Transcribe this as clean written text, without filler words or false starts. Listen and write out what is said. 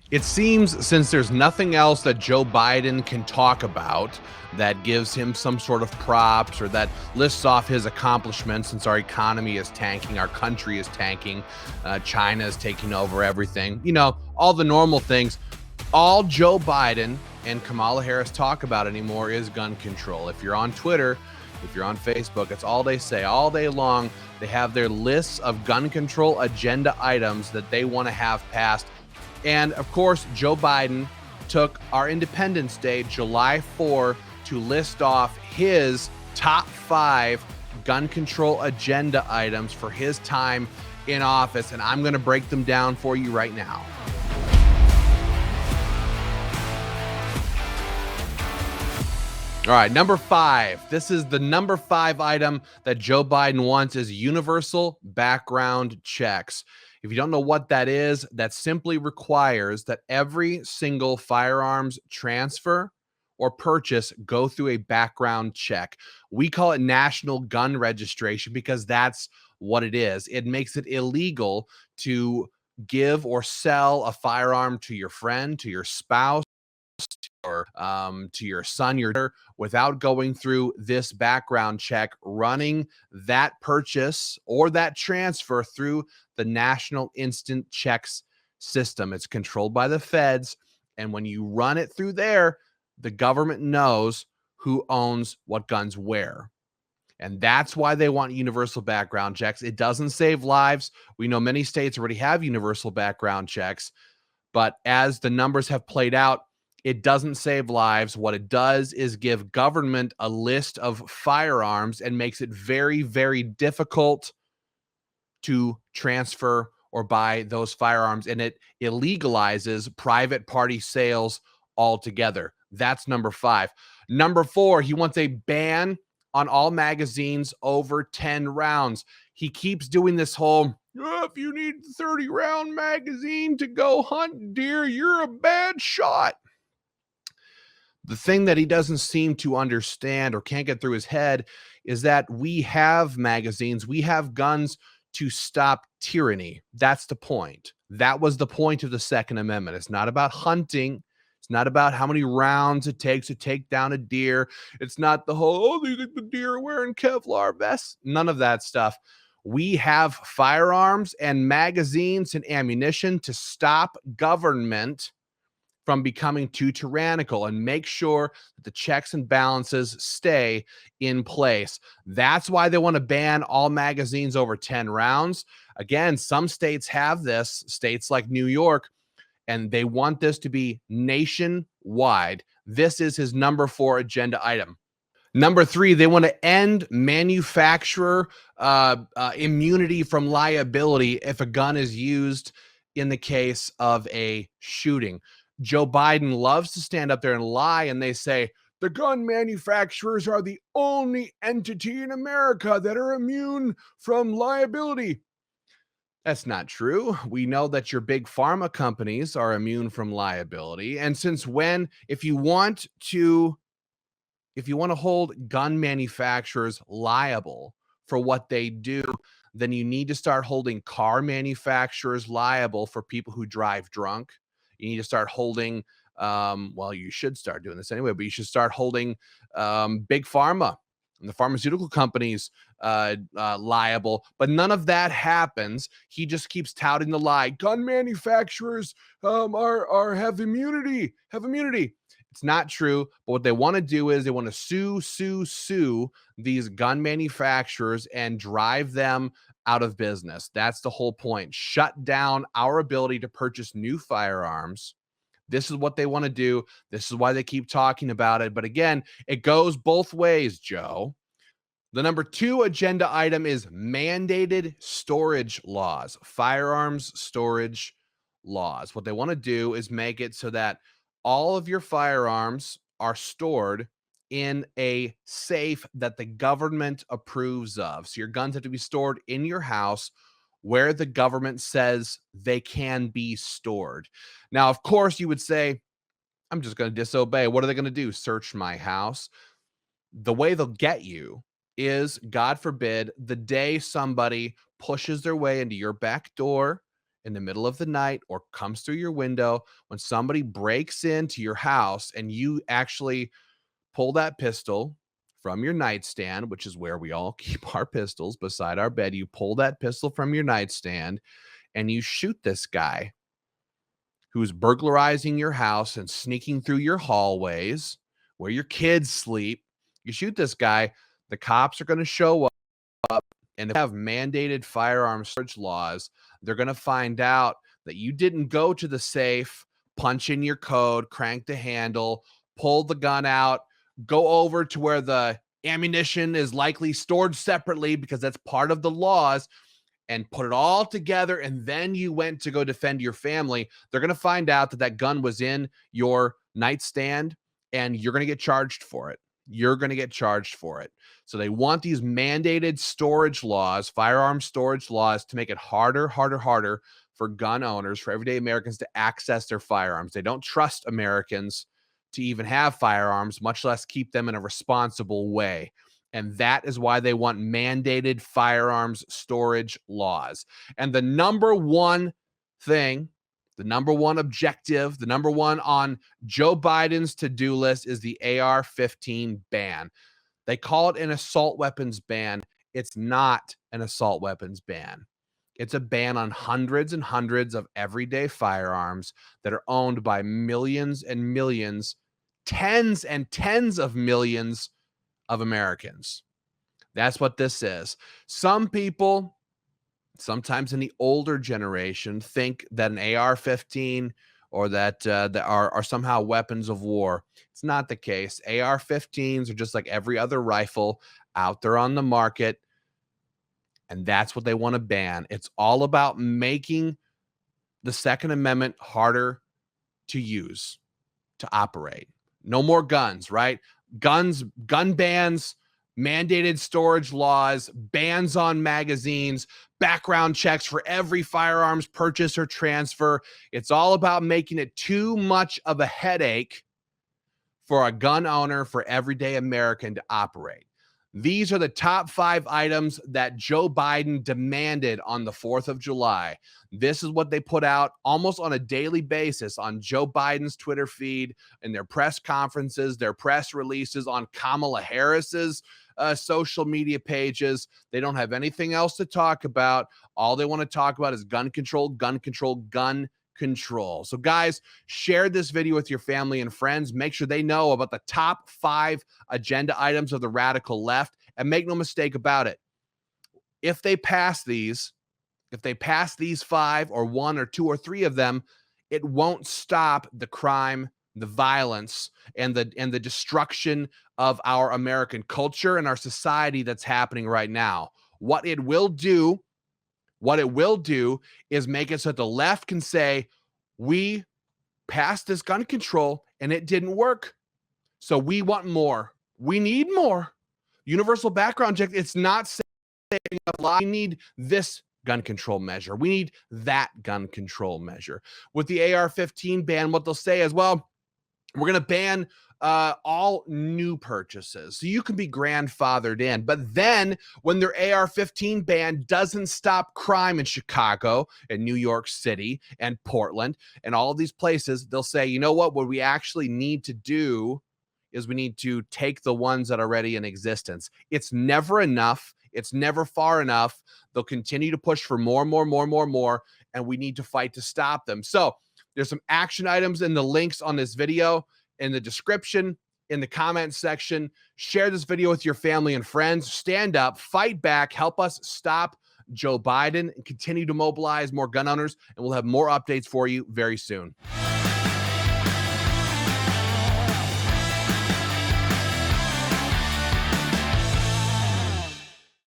It seems since there's nothing else that Joe Biden can talk about that gives him some sort of props or that lists off his accomplishments, since our economy is tanking, our country is tanking, China is taking over everything, all the normal things. All Joe Biden and Kamala Harris talk about anymore is gun control. If you're on Twitter, if you're on Facebook, it's all they say all day long. They have their lists of gun control agenda items that they want to have passed. And of course, Joe Biden took our Independence Day, July 4, to list off his top 5 gun control agenda items for his time in office. And I'm going to break them down for you right now. All right, number 5. This is the number 5 item that Joe Biden wants is universal background checks. If you don't know what that is, that simply requires that every single firearms transfer or purchase go through a background check. We call it national gun registration because that's what it is. It makes it illegal to give or sell a firearm to your friend, to your spouse, or to your son, your daughter, without going through this background check, running that purchase or that transfer through the National Instant Checks system. It's controlled by the feds. And when you run it through there, the government knows who owns what guns where. And that's why they want universal background checks. It doesn't save lives. We know many states already have universal background checks. But as the numbers have played out, it doesn't save lives. What it does is give government a list of firearms and makes it very, very difficult to transfer or buy those firearms. And it illegalizes private party sales altogether. That's number 5. Number 4, he wants a ban on all magazines over 10 rounds. He keeps doing this whole, if you need a 30-round magazine to go hunt deer, you're a bad shot. The thing that he doesn't seem to understand or can't get through his head is that we have magazines, we have guns to stop tyranny. That's the point. That was the point of the Second Amendment. It's not about hunting. It's not about how many rounds it takes to take down a deer. It's not the whole, the deer are wearing Kevlar vests. None of that stuff. We have firearms and magazines and ammunition to stop government from becoming too tyrannical and make sure that the checks and balances stay in place. That's why they want to ban all magazines over 10 rounds. Again, some states have this, states like New York, and they want this to be nationwide. This is his number 4 agenda item. Number 3, they want to end manufacturer immunity from liability if a gun is used in the case of a shooting. Joe Biden loves to stand up there and lie, and they say, the gun manufacturers are the only entity in America that are immune from liability. That's not true. We know that your big pharma companies are immune from liability. And since when, if you want to hold gun manufacturers liable for what they do, then you need to start holding car manufacturers liable for people who drive drunk. You need to start holding, you should start doing this anyway, but you should start holding big pharma and the pharmaceutical companies liable. But none of that happens. He just keeps touting the lie. Gun manufacturers have immunity. It's not true. But what they want to do is they want to sue these gun manufacturers and drive them out of business. That's the whole point. Shut down our ability to purchase new firearms. This is what they want to do. This is why they keep talking about it. But again, it goes both ways, Joe. The number 2 agenda item is mandated storage laws, firearms storage laws. What they want to do is make it so that all of your firearms are stored in a safe that the government approves of. So your guns have to be stored in your house where the government says they can be stored. Now, of course, you would say, I'm just going to disobey. What are they going to do? Search my house? The way they'll get you is, God forbid, the day somebody pushes their way into your back door in the middle of the night or comes through your window, when somebody breaks into your house and you actually pull that pistol from your nightstand, which is where we all keep our pistols beside our bed, you pull that pistol from your nightstand and you shoot this guy who's burglarizing your house and sneaking through your hallways where your kids sleep. You shoot this guy, the cops are going to show up, and if they have mandated firearm storage laws, they're going to find out that you didn't go to the safe, punch in your code, crank the handle, pull the gun out, go over to where the ammunition is likely stored separately because that's part of the laws, and put it all together, and then you went to go defend your family. They're going to find out that that gun was in your nightstand, and you're going to get charged for it. You're going to get charged for it. So they want these mandated storage laws, firearm storage laws, to make it harder for gun owners, for everyday Americans to access their firearms. They don't trust Americans to even have firearms, much less keep them in a responsible way. And that is why they want mandated firearms storage laws. And the number one thing, the number one objective, the number one on Joe Biden's to-do list is the AR15 ban. They call it an assault weapons ban. It's not an assault weapons ban. It's a ban on hundreds and hundreds of everyday firearms that are owned by millions and millions, tens and tens of millions of Americans. That's what this is. Some people, sometimes in the older generation, think that an AR-15 or that are somehow weapons of war. It's not the case. AR-15s are just like every other rifle out there on the market, and that's what they want to ban. It's all about making the Second Amendment harder to use, to operate. No more guns, right? Gun bans, mandated storage laws, bans on magazines, background checks for every firearms purchase or transfer. It's all about making it too much of a headache for a gun owner, for everyday American to operate. These are the top 5 items that Joe Biden demanded on the 4th of July. This is what they put out almost on a daily basis on Joe Biden's Twitter feed, in their press conferences, their press releases, on Kamala Harris's social media pages. They don't have anything else to talk about. All they want to talk about is gun control, gun control, gun control. So guys, share this video with your family and friends. Make sure they know about the top 5 agenda items of the radical left, and make no mistake about it. If they pass these 5 or 1 or 2 or 3 of them, it won't stop the crime, the violence, and the destruction of our American culture and our society that's happening right now. What it will do is make it so that the left can say, we passed this gun control and it didn't work, so we want more. We need more. Universal background check, it's not saving a lot. We need this gun control measure. We need that gun control measure. With the AR-15 ban, what they'll say is, well, we're going to ban all new purchases, so you can be grandfathered in. But then when their AR-15 ban doesn't stop crime in Chicago and New York City and Portland and all of these places, they'll say, you know what we actually need to do is we need to take the ones that are already in existence. It's never enough. It's never far enough. They'll continue to push for more, and we need to fight to stop them. So there's some action items in the links on this video, in the description, in the comment section. Share this video with your family and friends. Stand up, fight back, help us stop Joe Biden, and continue to mobilize more gun owners, and we'll have more updates for you very soon.